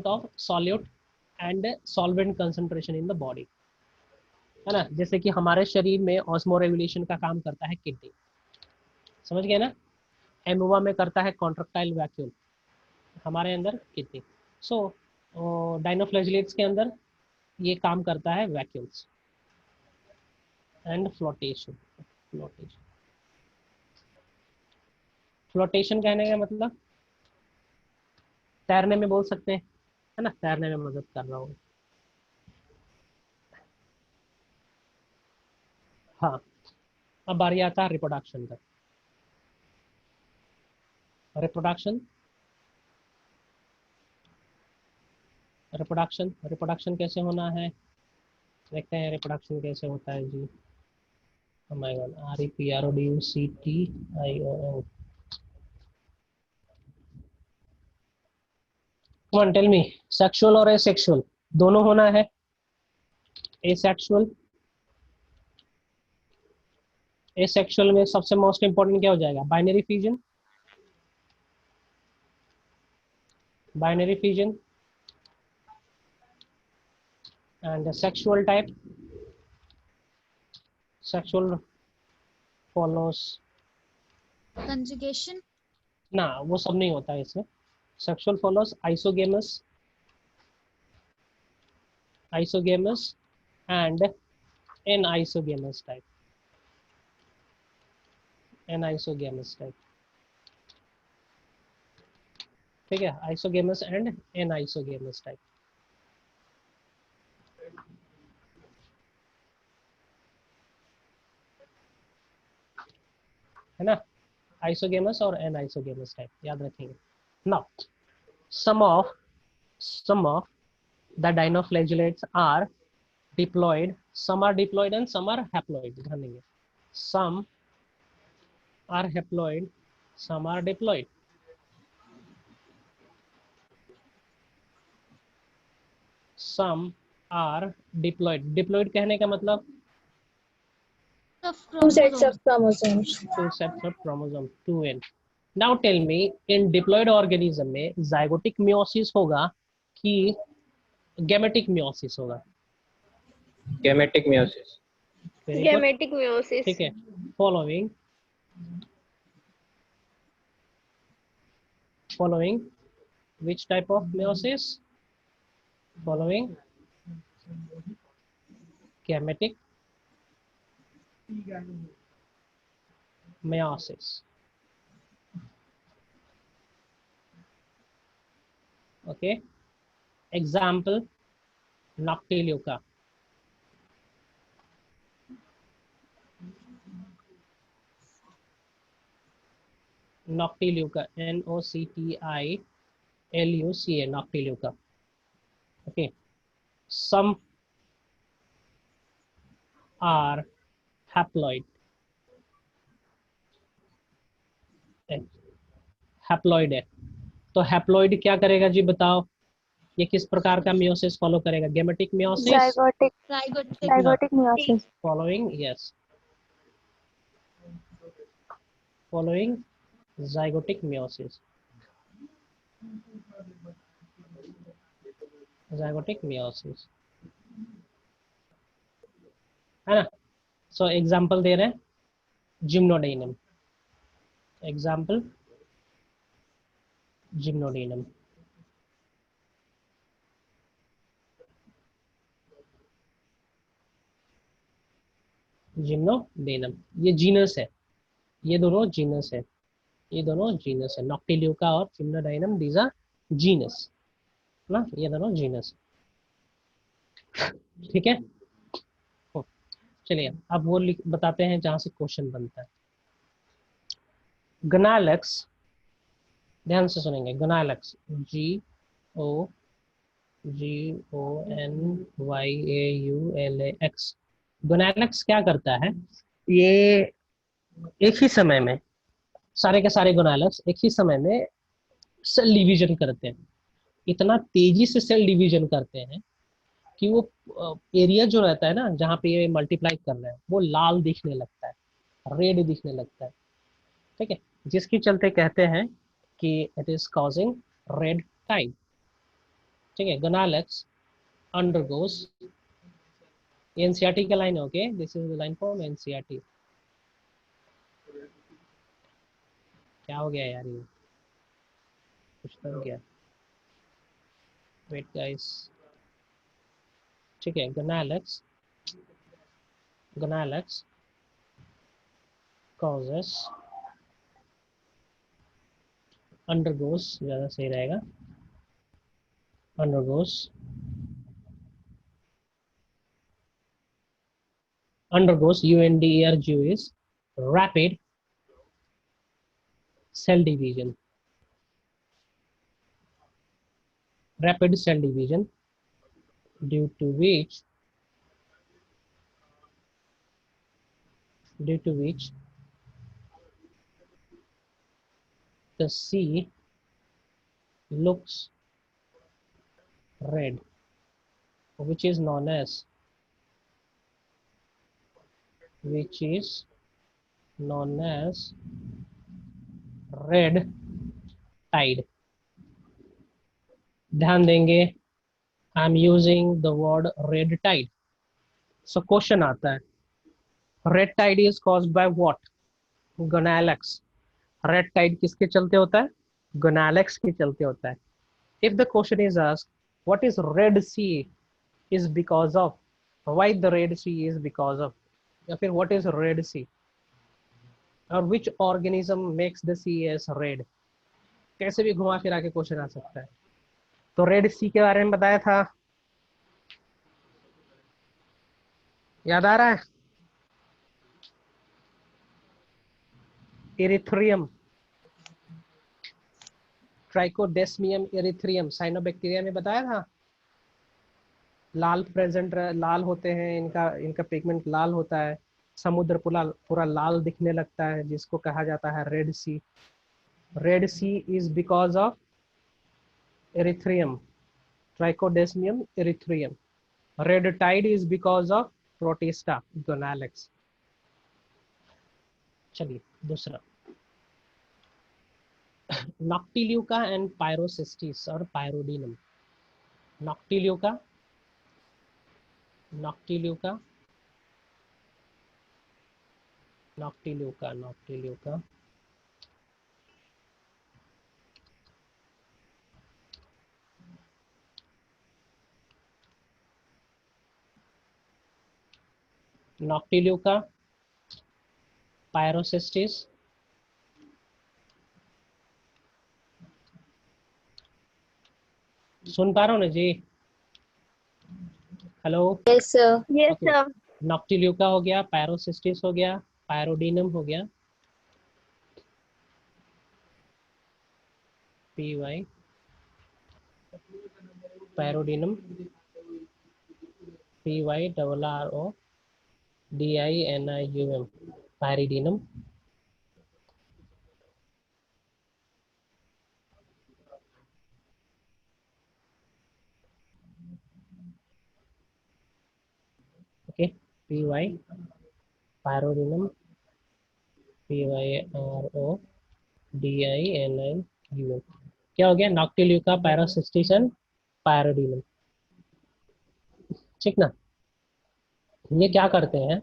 Speaker 1: of solute and solvent concentration in the body, है ना। जैसे कि हमारे शरीर में ऑस्मो रेगुलेशन का काम करता है किडनी, समझ गए ना। एमुआ में करता है कॉन्ट्रैक्टाइल वैक्यूल, हमारे अंदर किडनी। सो डाइनोफ्लैजिलेट्स के अंदर ये काम करता है vacuoles and flotation. Flotation, flotation कहने का मतलब तैरने में बोल सकते हैं, है ना, तैरने में मदद कर रहा हूँ। हाँ, अब बारी आता है रिप्रोडक्शन का। रिप्रोडक्शन, रिप्रोडक्शन, रिप्रोडक्शन कैसे होना है, देखते हैं रिप्रोडक्शन कैसे होता है जी। Oh my God, REPRODUCTION, come on tell me, sexual और एसेक्सुअल दोनों होना है। एसेक्सुअल, एसेक्सुअल में सबसे मोस्ट इंपॉर्टेंट क्या हो जाएगा, binary fission, binary fission and sexual type, sexual follows,
Speaker 2: Conjugation.
Speaker 1: ना वो सब नहीं होता है इसमें। Sexual follows isogamous, isogamous and anisogamous type, anisogamous type. ठीक है, isogamous and anisogamous type. है ना, आइसोगेमस और एन आइसोगेमस टाइप याद रखेंगे। Now some of the dinoflagellates are diploid, some are diploid and some are haploid, ध्यान देंगे। some are haploid, some are diploid। some are diploid, diploid कहने का मतलब
Speaker 2: Of
Speaker 6: Two sets
Speaker 2: chromosomes.
Speaker 6: of chromosomes.
Speaker 1: two sets of chromosome, 2n। now tell me, in diploid organism में zygotic meiosis होगा कि gametic meiosis होगा?
Speaker 4: Gametic meiosis.
Speaker 1: Very good।
Speaker 3: Gametic meiosis.
Speaker 1: ठीक है, following which type of meiosis? Following gametic meiosis. Okay, example, noctiluca. Noctiluca, Noctiluca, noctiluca. Okay, some are haploid. Haploid है, तो haploid क्या करेगा जी बताओ, ये किस प्रकार का मियोसिस फॉलो करेगा? Gametic meiosis,
Speaker 6: zygotic
Speaker 2: Zygotic.
Speaker 6: zygotic meiosis.
Speaker 1: Following, yes, following zygotic meiosis. zygotic meiosis है ना? सो एग्जांपल दे रहे हैं, जिम्नोडेनम, एग्जांपल जिम्नोडेनम. जिम्नोडेनम ये जीनस है, ये दोनों जीनस है, ये दोनों जीनस है, नॉक्टिल्यूका और जिम्नोडाइनम, दीज आर जीनस ना, ये दोनों जीनस. ठीक है, चलिए अब वो बताते हैं जहां से क्वेश्चन बनता है. गनालेक्स, ध्यान से सुनेंगे, गनालेक्स, GONYAULAX, गनालेक्स क्या करता है? ये एक ही समय में, सारे के सारे गनालेक्स एक ही समय में सेल डिवीजन करते हैं. इतना तेजी से सेल डिवीजन करते हैं कि वो एरिया जो रहता है ना जहाँ पे ये मल्टीप्लाई कर रहे हैं वो लाल दिखने लगता है, रेड दिखने लगता है. ठीक है, जिसके चलते कहते हैं कि it is causing red tide. ठीक है, गनालेक्स अंडरगोस, एनसीईआरटी का line, okay, this is the line from NCERT. क्या हो गया यार, ये कुछ तो हो गया, वेट गाइस. ठीक है, गनालेक्स causes undergoes, ज़्यादा सही रहेगा, undergoes UNDERG is rapid cell division, rapid cell division, due to which the sea looks red, which is known as red tide. ध्यान देंगे, I am using the word red tide. So question आता है, red tide is caused by what? Gonyaulax. Red tide किसके चलते होता है? Gonyaulax के चलते होता है. If the question is asked what is red sea is because of, why the red sea is because of, या फिर what is red sea, और which organism makes the sea as red, कैसे भी घुमा फिरा के क्वेश्चन आ सकता है. तो रेड सी के बारे में बताया था, याद आ रहा है? इरिथ्रियम, ट्राइकोडेस्मियम इरिथ्रियम, साइनोबैक्टीरिया में बताया था, लाल प्रेजेंट, लाल होते हैं, इनका पिगमेंट लाल होता है, समुद्र पूरा लाल दिखने लगता है, जिसको कहा जाता है red sea. Red sea is because of erythraeum, trichodesmium erythraeum. Red tide is because of protista gonyaulax. चलिए दूसरा, नॉक्टिल्यूका एंड पायरोसिस्टिस और पायरोडिनम. Noctiluca, Noctiluca, Noctiluca, Noctiluca, Noctiluca, पायरोसिस्टिस सुन पा रहे हो ना जी? Hello?
Speaker 2: Yes, sir.
Speaker 3: Yes,
Speaker 1: Okay.
Speaker 3: sir.
Speaker 1: Noctiluca हो गया, पायरोसिस्टिस हो गया, पायरोडिनम हो गया, PY pyrodinium, PYRRODINIUM pyrodinium, okay, PY pyrodinium, PYRODINIUM। क्या हो गया? Noctiluca, pyrocystis and pyrodinium. ठीक ना? ये क्या करते हैं?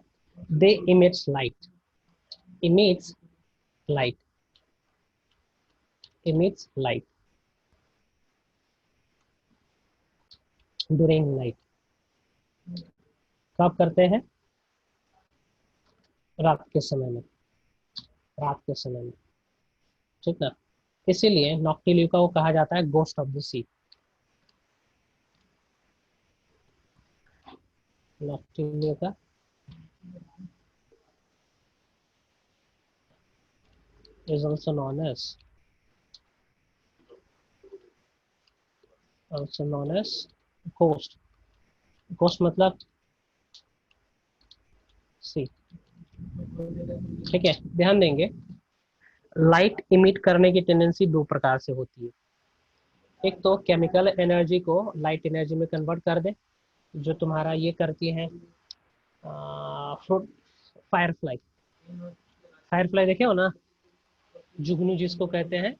Speaker 1: They emits light, emits light, emits light during night. कब करते हैं? रात के समय में, रात के समय में। ठीक ना? इसीलिए नॉक्टिल्यूका को कहा जाता है ghost of the sea. Noctiluca is also known as ghost। ghost मतलब सी। ठीक है, ध्यान देंगे। लाइट इमिट करने की टेंडेंसी दो प्रकार से होती है। एक तो केमिकल एनर्जी को लाइट एनर्जी में कन्वर्ट कर दे, जो तुम्हारा ये करती है फ्रूट फायरफ्लाई। फायरफ्लाई देखे हो ना, जुगनू जिसको कहते हैं।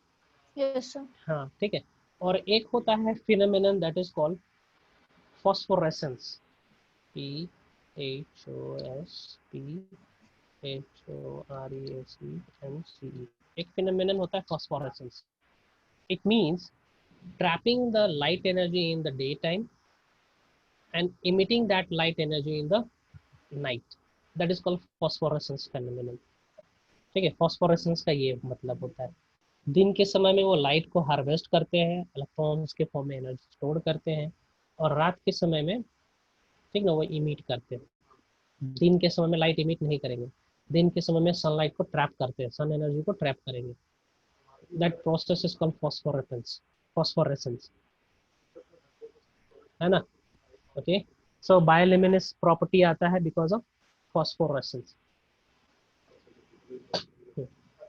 Speaker 2: Yes, sir.
Speaker 1: हाँ, ठीक है। और एक होता है phenomenon that is called phosphorescence, PHOSPHORESCENCE। एक फिनोमेनन होता है phosphorescence. It means trapping the light energy in the daytime and emitting that light energy in the night, that is called phosphorescence phenomenon। ठीक है, फॉस्फोरेसेंस का ये मतलब होता है, दिन के समय में वो लाइट को हार्वेस्ट करते हैं, इलेक्ट्रॉन्स के फॉर्म में एनर्जी स्टोर करते हैं, और रात के समय में, ठीक ना, वो इमिट करते हैं। दिन के समय में लाइट इमिट नहीं करेंगे, दिन के समय में सनलाइट को ट्रैप करते हैं, सन एनर्जी को ट्रैप करेंगे। That process is called phosphorescence, है ना? ओके, सो बायोल्यूमिनेस प्रॉपर्टी आता है because of phosphorescence.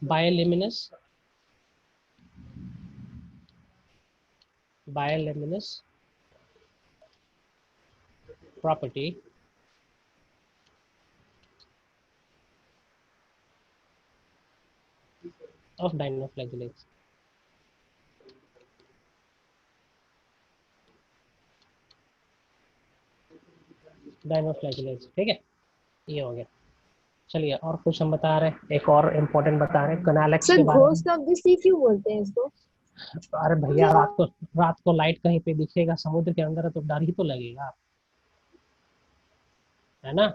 Speaker 1: Bioluminescence property of dinoflagellates। Dinoflagellates, ठीक है, ये हो गया। चलिए, और कुछ हम बता रहे हैं, एक और इम्पोर्टेंट बता रहे हैं कनालेक्स
Speaker 2: Sir,
Speaker 1: के बारे में।
Speaker 2: ghost of the sea क्यों बोलते हैं इसको?
Speaker 1: अरे भैया, रात को लाइट कहीं पे दिखेगा समुद्र के अंदर है तो डर ही तो लगेगा, है ना?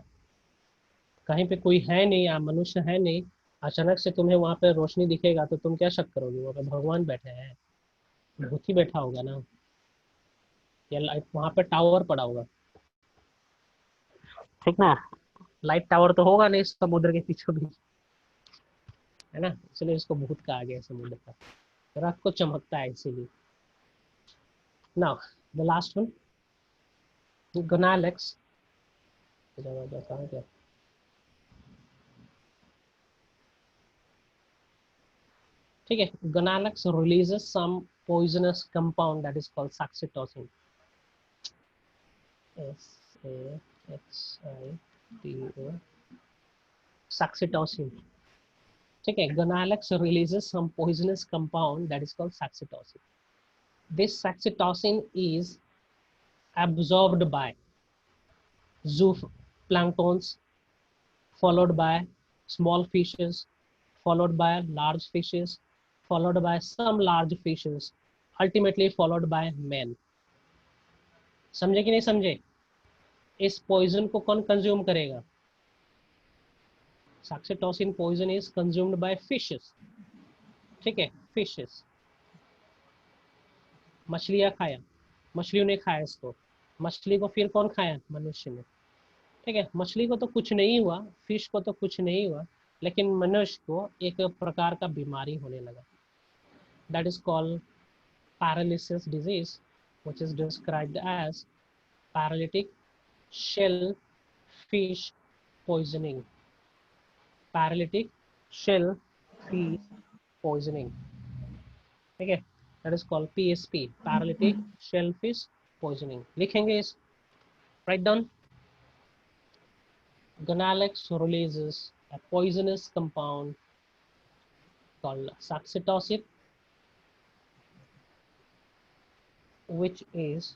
Speaker 1: कहीं पे कोई है नहीं या मनुष्य है नहीं, अचानक से तुम्हें वहां पे रोशनी दिखेगा तो तुम क्या शक करोगे? वहाँ पे भगवान बैठे हैं, भूत ही बैठा होगा ना, या लाइट वहां पे टावर पड़ा होगा, ठीक ना? लाइट टावर तो होगा नहीं समुद्र के पीछे भी, है ना? इसलिए इसको भूत कहा गया समुद्र का, रात को चमकता है इसीलिए। Now the last one, gonyaulax. ठीक है, gonyaulax releases some poisonous compound that is called saxitocin, SAXITO, saxitocin। ठीक है, gonyaulax releases some poisonous compound that is called saxitocin। This saxitocin is absorbed by zooplanktons, followed by small fishes, followed by large fishes, followed by some large fishes, ultimately followed by men। समझे कि नहीं समझे? इस poison को कौन consume करेगा? saxitocin poison is consumed by fishes। ठीक है, फिशेस, मछलियां खाया, मछलियों ने खाया इसको, मछली को फिर कौन खाया? मनुष्य ने। ठीक है, मछली को तो कुछ नहीं हुआ, फिश को तो कुछ नहीं हुआ, लेकिन मनुष्य को एक प्रकार का बीमारी होने लगा। That is called paralysis disease, which is described as paralytic shellfish poisoning. Paralytic shellfish poisoning. ठीक है, that is called PSP, paralytic shellfish poisoning. लिखेंगे इस, write down. Gonalex releases a poisonous compound called saxitoxin, which is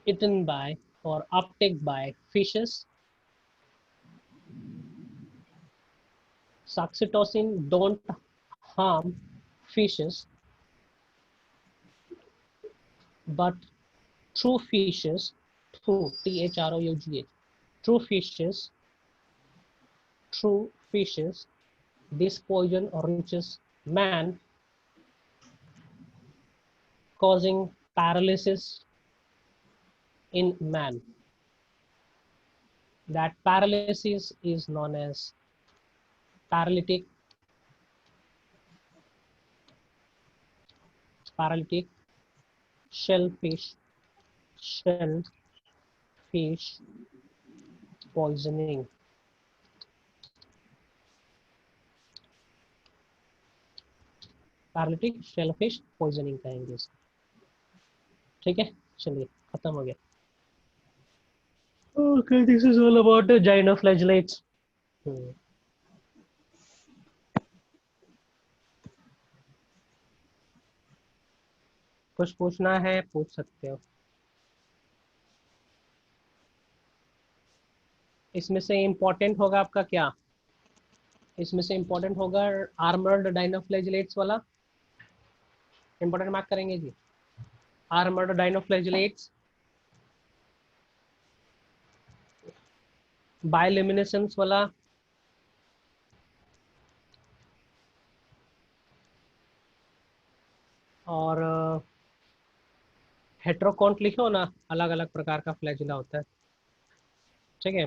Speaker 1: eaten by or uptake by fishes. Saxitoxin don't harm fishes, but true fishes, true, THROUGH, true fishes, this poison reaches man, causing paralysis in man. That paralysis is known as paralytic shellfish poisoning. Paralytic shellfish poisoning कहेंगे इसको। ठीक है, चलिए खत्म हो गया। Okay, this is all about the gynoflagellates. कुछ पूछना है पूछ सकते हो। इसमें से इम्पोर्टेंट होगा आपका क्या? इसमें से इम्पोर्टेंट होगा आर्मर्ड डाइनोफ्लैजिलेट्स वाला, इम्पोर्टेंट मार्क करेंगे जी। आर्मर्ड डाइनोफ्लैजिलेट्स, बायोल्यूमिनेसेंस वाला, और हेट्रोकॉन्ट लिखो ना, अलग अलग प्रकार का फ्लैजिला होता है। ठीक है,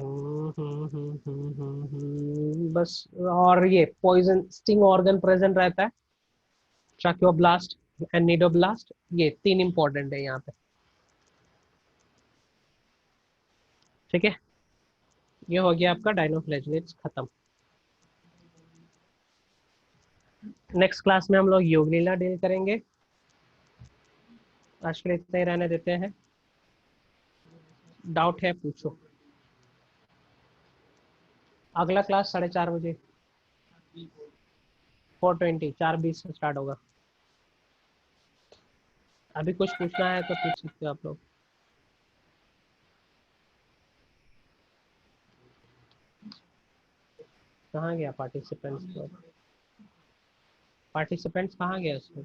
Speaker 1: बस। और ये पॉइजन स्टिंग ऑर्गन प्रेजेंट रहता है, ट्रैकियोब्लास्ट एंड निडोब्लास्ट, ये तीन इंपॉर्टेंट है यहाँ पे। ठीक है, ये हो गया आपका डाइनोफ्लैजिलेट्स खत्म। नेक्स्ट क्लास में हम लोग योगलीला डील करेंगे। आज के लिए इतना ही रहने देते हैं। डाउट है पूछो। अगला क्लास 4:30 बजे 4:20 4:20 से स्टार्ट होगा। अभी कुछ पूछना है तो पूछ सकते हो आप लोग। कहाँ गया पार्टिसिपेंट्स? पार्टिसिपेंट्स कहाँ गए उसमें?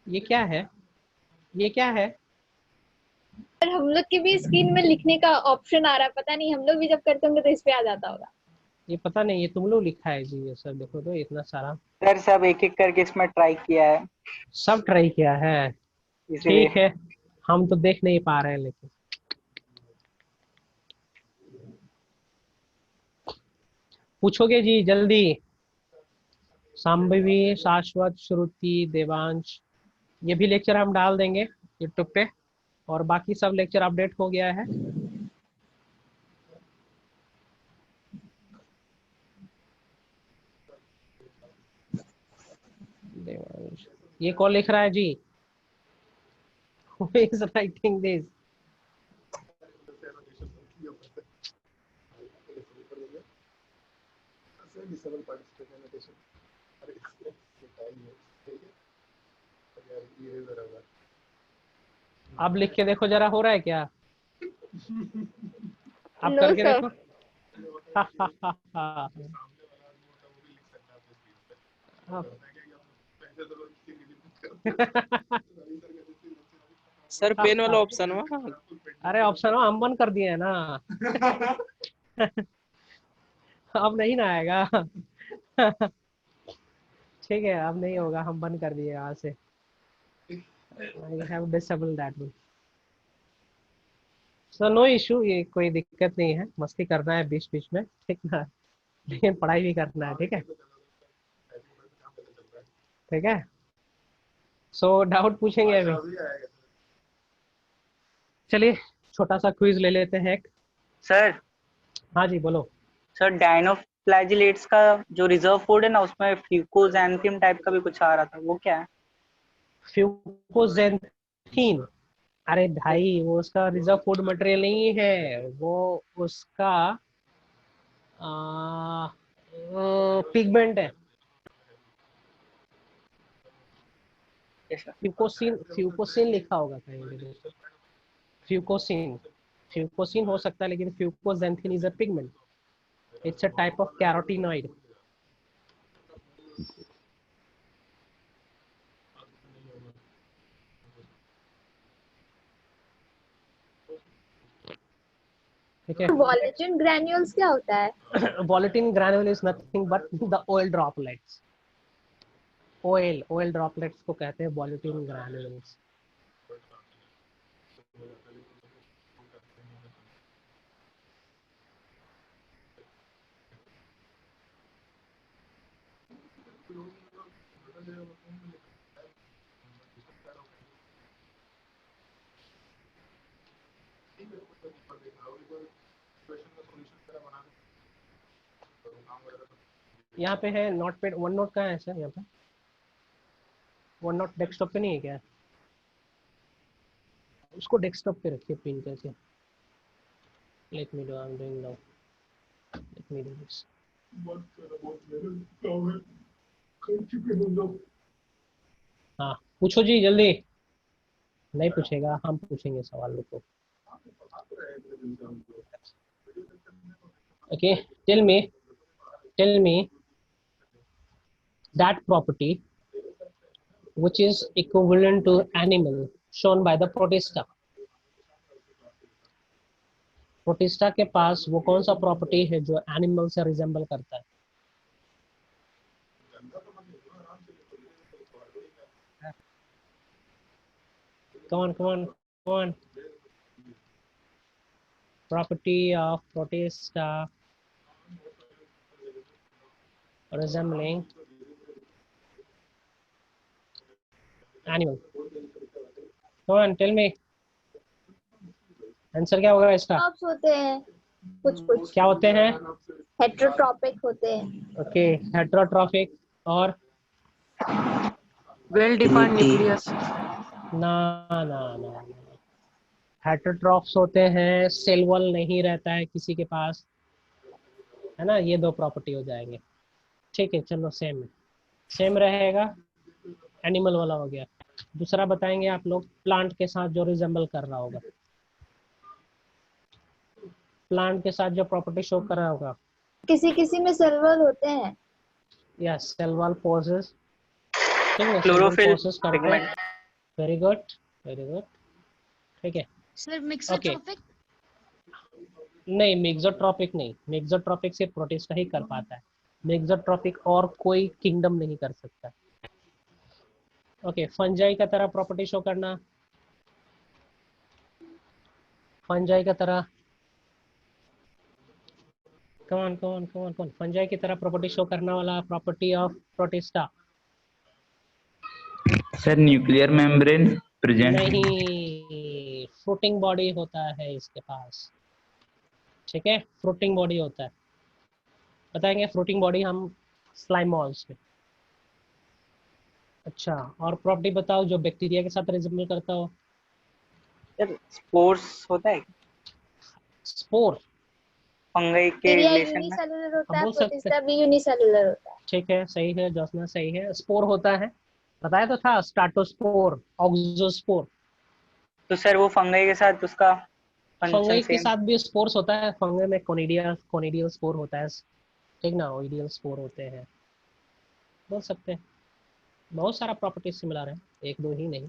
Speaker 1: ये क्या है? ये क्या है?
Speaker 2: पर हम लोग के भी स्क्रीन में लिखने का ऑप्शन आ रहा है, पता नहीं हम लोग भी जब करते होंगे तो इस पे आ जाता होगा।
Speaker 1: ये पता नहीं, ये तुम लोग लिखा है जी ये सब। देखो तो इतना सारा
Speaker 5: सर सब एक एक करके इसमें ट्राई किया है,
Speaker 1: सब ट्राई किया है।
Speaker 5: इसीलिए।
Speaker 1: ठीक है, हम तो देख नहीं पा रहे हैं, लेकिन पूछोगे जी जल्दी। संभवी, शाश्वत, श्रुति, देवांश, ये भी लेक्चर हम डाल देंगे यूट्यूब पे, और बाकी सब लेक्चर अपडेट हो गया है। देवांश, ये कौन लिख रहा है जी? Who is writing this? आप लिख के देखो जरा, हो रहा है क्या? आप
Speaker 3: No,
Speaker 1: करके
Speaker 3: sir.
Speaker 1: देखो।
Speaker 7: सर पेन वाला ऑप्शन हुआ।
Speaker 1: अरे ऑप्शन हम बंद कर दिए है ना। अब नहीं ना आएगा। ठीक है, अब नहीं होगा, हम बंद कर दिए यहाँ से। I have disable that one. So no issue, ये कोई दिक्कत नहीं है, मस्ती करना है बीच बीच में, ठीक ना। लेकिन पढ़ाई भी करना है, ठीक है। ठीक है, सो डाउट पूछेंगे अभी। चलिए छोटा सा क्विज ले लेते हैं एक।
Speaker 5: सर
Speaker 1: हाँ जी बोलो।
Speaker 5: सर डायनोफ्लैजिलेट्स का जो रिजर्व फूड है ना, उसमें फ्यूकोजैंथियम टाइप का भी कुछ आ रहा था, वो क्या है?
Speaker 1: फ्यूकोजेंथीन। अरे भाई वो उसका रिजर्व फूड मटेरियल नहीं है, वो उसका पिगमेंट है।
Speaker 5: ऐसा?
Speaker 1: फ्यूकोसिन, फ्यूकोसिन लिखा होगा कहीं भी। फ्यूकोसिन, फ्यूकोसिन हो सकता है, लेकिन fucoxanthin is a pigment. It's a type of carotenoid. ठीक है।
Speaker 2: वॉलेटिन ग्रैन्यूल्स क्या होता है?
Speaker 1: Volutin granule is nothing but the oil droplets. Oil droplets को कहते हैं वॉलेटिन ग्रैन्यूल्स। यहाँ पे है नोट पैड, वन नोट कहाँ है सर? यहाँ पे वन नोट डेस्कटॉप पे नहीं है क्या? उसको डेस्कटॉप पे रखिए पिन करके। Let me do, I am doing now, let me do this. हाँ पूछो जी जल्दी। नहीं पूछेगा, हम पूछेंगे सवाल, रुको। Okay, tell me that property which is equivalent to animal shown by the protista। Protista के पास वो कौन सा प्रॉपर्टी है जो एनिमल से रिजेंबल करता है? कौन property of protista resembling animal? Come on, tell me. Answer क्या होगा इसका?
Speaker 2: ट्रॉप्स होते हैं कुछ
Speaker 1: क्या होते हैं?
Speaker 2: हेट्रोट्रॉपिक होते हैं।
Speaker 1: ओके, हेट्रोट्रॉफिक और
Speaker 8: वेल डिफाइंड न्यूक्लियस।
Speaker 1: ना ना ना, हेट्रोट्रॉफ्स होते हैं, सेल वॉल नहीं रहता है किसी के पास, है ना। ये दो प्रॉपर्टी हो जाएंगे। ठीक है चलो, सेम रहेगा। एनिमल वाला हो गया। दूसरा बताएंगे आप लोग, प्लांट के साथ जो रिजेंबल कर रहा होगा, प्लांट के साथ जो प्रॉपर्टी शो कर रहा होगा।
Speaker 2: किसी में सेल्वल होते हैं।
Speaker 1: यस, सेल वॉल पोजेस, ठीक है,
Speaker 5: क्लोरोफिल
Speaker 1: पोजेस करते हैं।
Speaker 5: पिगमेंट।
Speaker 1: वेरी गुड, ठीक है।
Speaker 9: Sir mixotrophic?
Speaker 1: नहीं, मिक्सोट्रॉपिक नहीं, मिक्सोट्रॉपिक सिर्फ प्रोटिस्टा ही कर पाता है। मिक्सोट्रॉपिक और कोई किंगडम नहीं कर सकता। ओके, फंजाई का तरह प्रॉपर्टी शो करना, फंजाई का तरह, कौन फंजाई की तरह प्रॉपर्टी शो करने वाला property of protista?
Speaker 10: Sir nuclear membrane present.
Speaker 1: नहीं, फ्रूटिंग बॉडी होता है इसके पास, ठीक है, फ्रूटिंग बॉडी होता है। बताएंगे फ्रूटिंग बॉडी हम स्लाइम मॉल्स में। अच्छा, और प्रॉपर्टी बताओ जो बैक्टीरिया के साथ रिजेंबल करता हो।
Speaker 5: सर स्पोर्स होता है?
Speaker 1: स्पोर
Speaker 5: फंगई के
Speaker 2: बैक्टीरिया
Speaker 5: रिलेशन में?
Speaker 2: यूनिसेलुलर होता है,
Speaker 1: बोल सकते
Speaker 2: प्रोटिस्टा भी यूनिसेलुलर होता है।
Speaker 1: ठीक है, सही है जोसना, सही है। स्पोर होता है, बताया तो था, स्टार्टोस्पोर, ऑक्सोस्पोर।
Speaker 5: तो सर वो फंगई के साथ उसका फंक्शन
Speaker 1: फंगई के
Speaker 5: सेम?
Speaker 1: साथ भी स्पोर्स होता है, फंगई में कोनिडियल स्पोर होता है, ठीक ना, ओइडियल स्पोर होते हैं, बोल सकते हैं। बहुत सारा प्रॉपर्टी सिमिलर है, एक दो ही नहीं।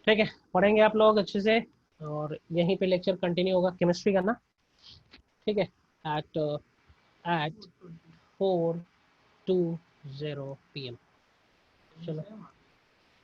Speaker 1: ठीक है, पढ़ेंगे आप लोग अच्छे से, और यहीं पे लेक्चर कंटिन्यू होगा केमिस्ट्री का ना। ठीक है, at 4:20 PM। चलो।